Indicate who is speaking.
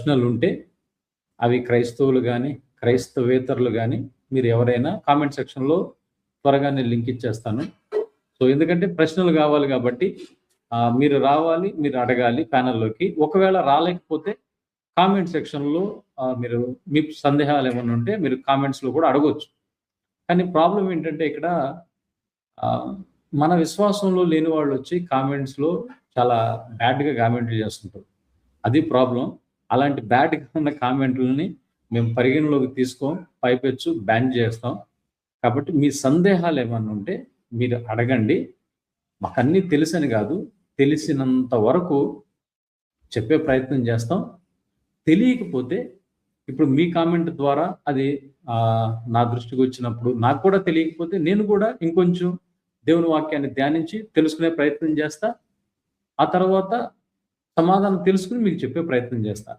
Speaker 1: ప్రశ్నలుంటే అవి క్రైస్తవులు గానీ, క్రైస్తవేతరులు గానీ మీరు ఎవరైనా కామెంట్ సెక్షన్‌లో త్వరగా నేను లింక్ ఇచ్చేస్తాను. సో, ఎందుకంటే ప్రశ్నలు గావాలి గాబట్టి మీరు రావాలి, మీరు అడగాలి ప్యానెల్‌లోకి. ఒకవేళ రాలేకపోతే కామెంట్ సెక్షన్‌లో మీరు మీ సందేహాలేమన్నా ఉంటే మీరు కామెంట్స్‌లో కూడా అడగొచ్చు. కానీ ప్రాబ్లమ్ ఏంటంటే ఇక్కడ ఆహ్, మన విశ్వాసంలో లేని వాళ్ళొచ్చి కామెంట్స్‌లో చాలా బ్యాడ్‌గా కామెంట్లు చేస్తుంటారు. అది ప్రాబ్లమ్. అలాంటి బ్యాడ్‌గా ఉన్న కామెంట్‌లని మేము పరిగణలోకి తీసుకోం. పైపెచ్చు బ్యాన్ చేస్తాం. కాబట్టి మీ సందేహాలేమన్నా ఉంటే మీరు అడగండి. మాకన్నీ తెలుసని గాదు. తెలిసినంత వరకు చెప్పే ప్రయత్నం చేస్తాం. తెలియకపోతే ఇప్పుడు మీ కామెంట్ ద్వారా అది నా దృష్టికొచ్చినప్పుడు నాకు కూడా తెలియకపోతే నేను కూడా ఇంకొంచెం దేవుని వాక్యాన్ని ధ్యానించి తెలుసుకునే ప్రయత్నం చేస్తా. ఆ తర్వాత సమాధానం తెలుసుకొని మీకు చెప్పే ప్రయత్నం చేస్తా.